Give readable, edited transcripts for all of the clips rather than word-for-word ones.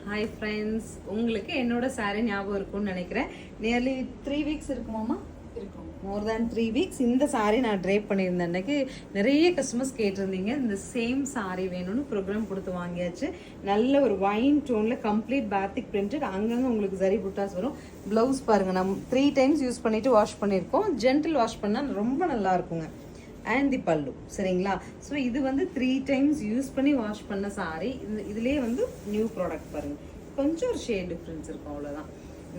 Hi friends, உங்களுக்கு என்னோட சாரீ ஞாபகம் இருக்கும்னு நினைக்கிறேன். நியர்லி 3 வீக்ஸ் இருக்குமாமா? இருக்கும். மோர் தேன் 3 வீக்ஸ் இந்த சாரீ நான் ட்ரேப் பண்ணியிருந்தேன். அன்றைக்கு நிறைய கஸ்டமர்ஸ் கேட்டிருந்தீங்க, இந்த சேம் சாரீ வேணும்னு ப்ரோக்ராம் கொடுத்து வாங்கியாச்சு. நல்ல ஒரு வைன் டோனில் கம்ப்ளீட் பேத்திக் பிரிண்டட், அங்கங்கே உங்களுக்கு சரி புட்டாஸ் வரும். ப்ளவுஸ் பாருங்கள், நம்ம 3 டைம்ஸ் யூஸ் பண்ணிவிட்டு வாஷ் பண்ணியிருக்கோம். ஜென்டில் வாஷ் பண்ணால் ரொம்ப நல்லா இருக்குங்க. அண்ட் தி பல்லு, சரிங்களா? ஸோ இது வந்து 3 டைம்ஸ் யூஸ் பண்ணி வாஷ் பண்ண சாரி. இதுலேயே வந்து நியூ ப்ராடக்ட் பாருங்கள், கொஞ்சம் ஒரு ஷேட் டிஃப்ரென்ஸ் இருக்கும், அவ்வளோதான்.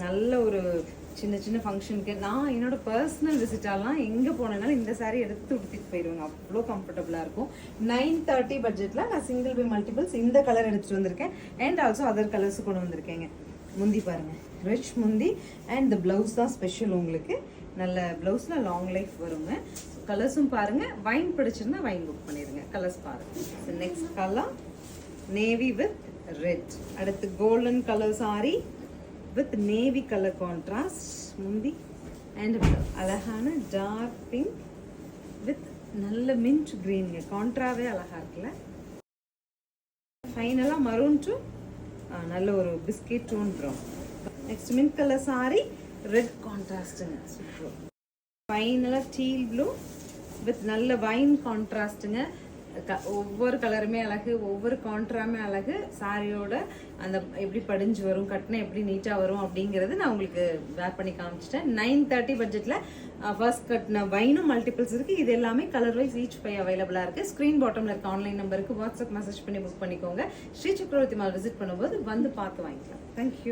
நல்ல ஒரு சின்ன சின்ன ஃபங்க்ஷனுக்கு நான் என்னோட பர்சனல் விசிட்டாலாம் எங்கே போனேனாலும் இந்த சாரீ எடுத்து உடுத்திட்டு போயிடுவேங்க. அவ்வளோ கம்ஃபர்டபுளாக இருக்கும். 930 பட்ஜெட்டில் நான் சிங்கிள் பை மல்டிபிள்ஸ் இந்த கலர் எடுத்துகிட்டு வந்திருக்கேன். அண்ட் ஆல்சோ அதர் கலர்ஸ் கொண்டு வந்திருக்கேங்க. முந்தி பாருங்கள், ரிச் முந்தி. அண்ட் இந்த ப்ளவுஸ் தான் ஸ்பெஷல் உங்களுக்கு. நல்ல ப்ளவுஸில் லாங் லைஃப் வருங்க. கலர்ஸும் பாருங்கள், வைன் பிடிச்சிருந்தா வைன் புக் பண்ணிடுங்க. கலர்ஸ் பாருங்கள். Next colour navy with red. அடுத்து golden colour sari with navy colour contrast முந்தி. அண்ட் அழகான டார்க் பிங்க் வித் நல்ல மின்ட் க்ரீனுங்க. கான்ட்ராவே அழகாக இருக்குல்ல. ஃபைனலாக மரூன் டு நல்ல ஒரு biscuit tone brown. Next mint colour sari red கான்ட்ராஸ்ட்டுங்க. சூப்பர். ஃபைனலாக டீல் ப்ளூ வித் நல்ல வைன் கான்ட்ராஸ்ட்டுங்க. ஒவ்வொரு கலருமே அழகு, ஒவ்வொரு கான்ட்ராமே அழகு. சாரியோட அந்த எப்படி படிஞ்சு வரும், கட்டினா எப்படி நீட்டாக வரும் அப்படிங்கிறது நான் உங்களுக்கு வேர் பண்ணி காமிச்சிட்டேன். 930 பட்ஜெட்டில் ஃபர்ஸ்ட் கட்டின வைனும் மல்டிபிள்ஸ் இருக்குது. இது எல்லாமே கலர் வைஸ் ஈச் 5 அவைலபிளாக இருக்குது. ஸ்க்ரீன் பாட்டமில் இருக்க ஆன்லைன் நம்பருக்கு வாட்ஸ்அப் மெசேஜ் பண்ணி புக் பண்ணிக்கோங்க. ஸ்ரீ சக்கரவர்த்தி மால் விசிட் பண்ணும்போது வந்து பார்த்து வாங்கிக்கலாம். தேங்க்யூ.